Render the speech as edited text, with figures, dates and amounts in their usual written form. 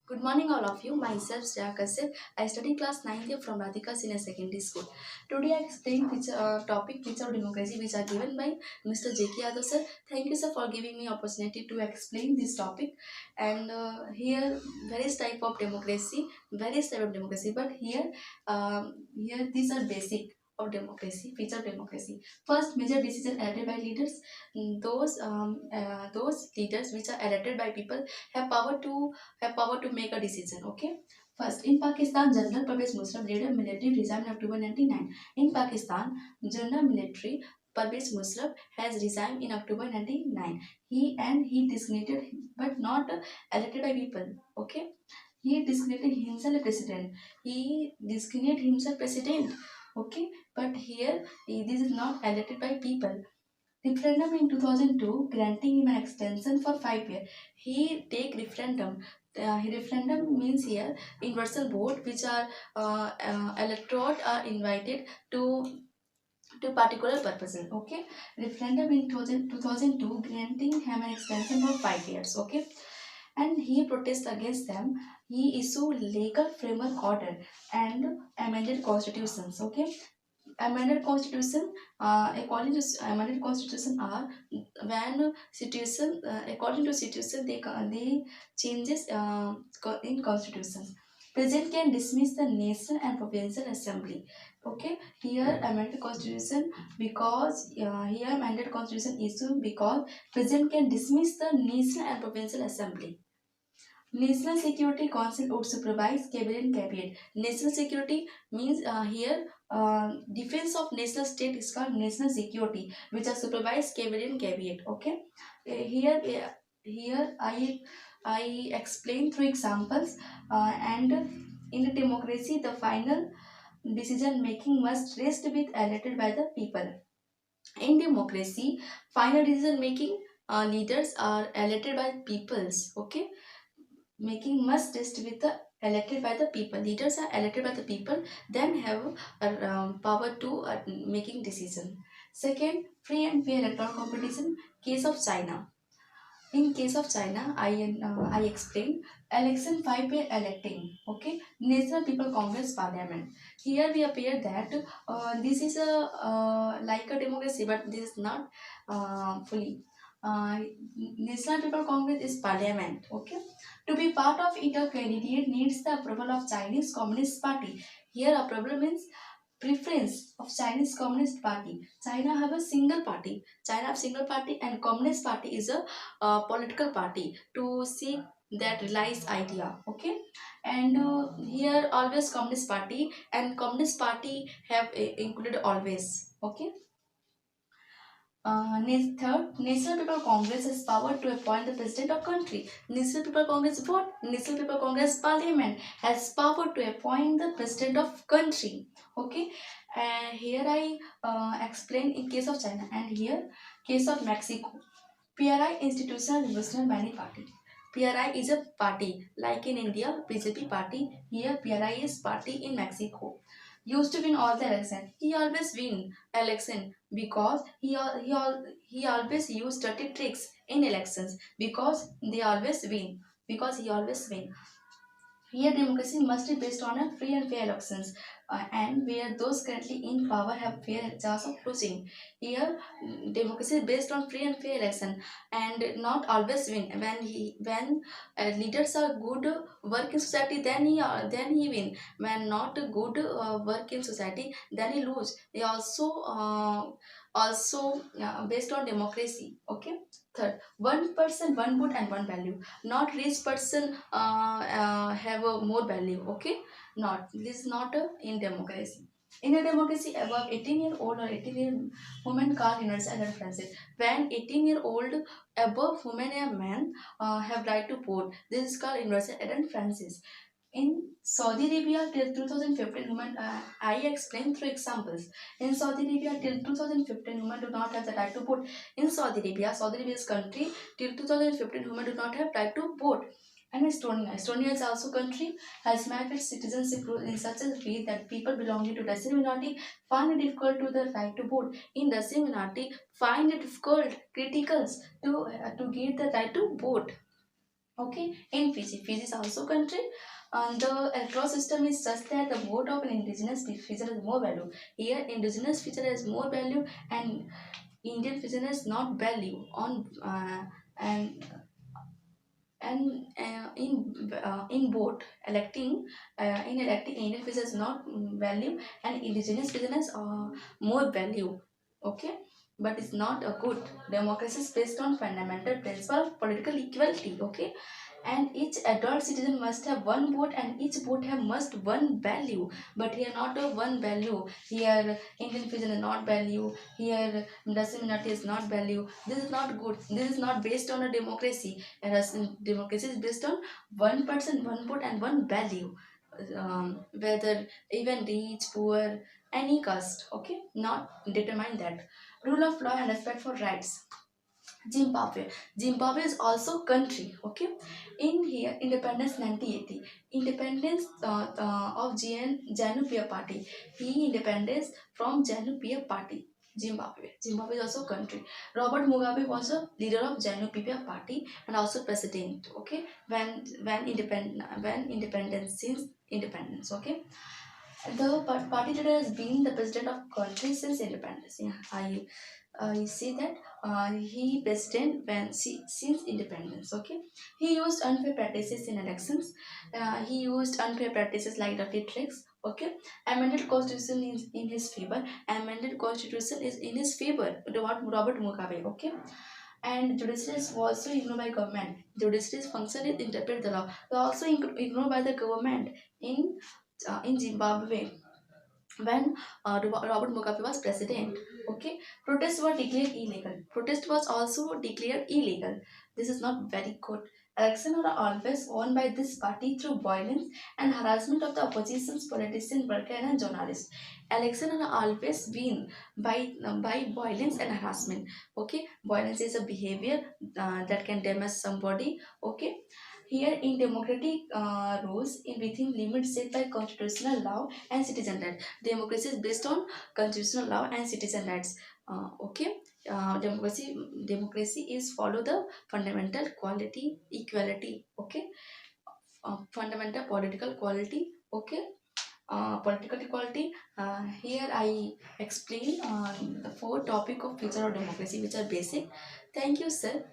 Good morning, all of you. Myself, Shreya Kashyap. I study class 9th from Radhika Senior Secondary School. Today, I explain which topic which of democracy which are given by Mr. J.K. Yadav sir. Thank you, sir, for giving me opportunity to explain this topic. And here, various type of democracy, various type of democracy. But here these are basic of democracy, feature of democracy. First, major decision elected by leaders. Those leaders which are elected by people have power to make a decision. Okay. First, in Pakistan, General Pervez Musharraf led a military regime in October 1999. In Pakistan, General Military Pervez Musharraf has resigned in October 1999. He designated, but not elected by people. Okay, he designated himself president. He designated himself president. Okay, but here this is not elected by people. Referendum in 2002 granting him an extension for 5 years. He take referendum. Referendum means here universal vote, which are electorate are invited to particular purposes. Okay, referendum in 2002 granting him an extension for 5 years. Okay, and he protest against them. He issued legal framework order and amended constitutions. Okay, amended constitution, according to amended constitution are when situation, according to situation, they changes in constitutions. President can dismiss the national and provincial assembly. Okay, here amended constitution, because here amended constitution issue because president can dismiss the national and provincial assembly. National Security Council would supervise cabinet. National security means here defense of national state is called national security, which are supervised cabinet. Okay, here here I explain through examples, and in a democracy the final decision making must rest with elected by the people. In democracy, final decision making leaders are elected by peoples. Okay, making must rest with the elected by the people. Leaders are elected by the people, then have power to making decision. Second, free and fair electoral competition. Case of China. In case of China, I explain election 5 year electing. Okay, National People Congress Parliament. Here we appear that this is a like a democracy, but this is not fully. Uh, National People Congress is parliament. Okay, to be part of it, a candidate needs the approval of Chinese Communist Party. Here, a problem means preference of Chinese Communist Party. China have a single party. China have single party, and Communist Party is a political party to seek that realized idea. Okay, and here always Communist Party, and Communist Party have included always. Okay. Third, National People Congress has power to appoint the president of country. National People Congress what? National People Congress Parliament has power to appoint the president of country. Okay, and here I explain in case of China, and here case of Mexico. PRI Institutional Revolutionary Bani Party. PRI is a party like in India BJP party. Here PRI is party in Mexico. Used to win all the election. He always win election because he always use dirty tricks in elections, because they always win, because he always win. Here, democracy must be based on a free and fair elections, and where those currently in power have fair chance of losing. Here, democracy is based on free and fair election, and not always win. When leaders are good work in society, then he win. When not good work in society, then he lose. They also based on democracy. Okay. Third, one person, one vote, and one value. Not rich person have a more value. Okay, not this is not in democracy. In a democracy, above 18-year-old or 18-year woman called universal adult friendship. When 18-year-old above woman and man have right to vote, this is called universal adult friendship. In Saudi Arabia till 2015, women, I explained through examples. In Saudi Arabia till 2015, women do not have the right to vote. In Saudi Arabia's country, till 2015, women do not have right to vote. And Estonia is also country has mapped its citizenship rule in such a way that people belonging to Russian minority find it difficult to the right to vote. In Russian minority, find it difficult, critical to get the right to vote. Okay, in Fiji, Fiji is also country. The electoral system is such that the vote of an indigenous feature has more value. Here, indigenous feature has more value, and Indian feature has not value on and in vote electing in electing Indian feature has not value, and indigenous feature has more value. Okay, but it's not a good democracy is based on fundamental principle of political equality. Okay, and each adult citizen must have one vote, and each vote have must one value, but here not a one value. Here Indian fusion is not value, here Muslim minority is not value. This is not good, this is not based on a democracy, whereas democracy is based on one person, one vote, and one value. Whether even rich, poor, any caste, okay, not determine that. Rule of law and respect for rights. Zimbabwe. Zimbabwe is also country. Okay, in here independence 1980. Independence of JANU PF Party. He independence from JANU PF Party. Zimbabwe. Zimbabwe is also country. Robert Mugabe was a leader of JANU PF Party and also president. Okay, when independence since independence. Okay, the party leader has been the president of country since independence. Yeah, I see that he president since independence. Okay, he used unfair practices in elections. He used unfair practices like dirty tricks. Okay, amended constitution is in his favor. Amended constitution is in his favor. Robert Mugabe. Okay, and judiciary is also ignored by government. Judiciary's function is interpret the law. Also ignored by the government in Zimbabwe when Robert Mugabe was president. Okay, protests were declared illegal. Protest was also declared illegal. This is not very good. Elections are always won by this party through violence and harassment of the opposition's politicians, workers, and journalists. Elections are always win by violence and harassment. Okay, violence is a behavior that can damage somebody. Okay, here in democratic rules in within limits set by constitutional law and citizen rights. Democracy is based on constitutional law and citizen rights. Okay, democracy is follow the fundamental quality equality. Okay, fundamental political quality. Okay, political equality. Here I explain the four topic of future of democracy, which are basic. Thank you, sir.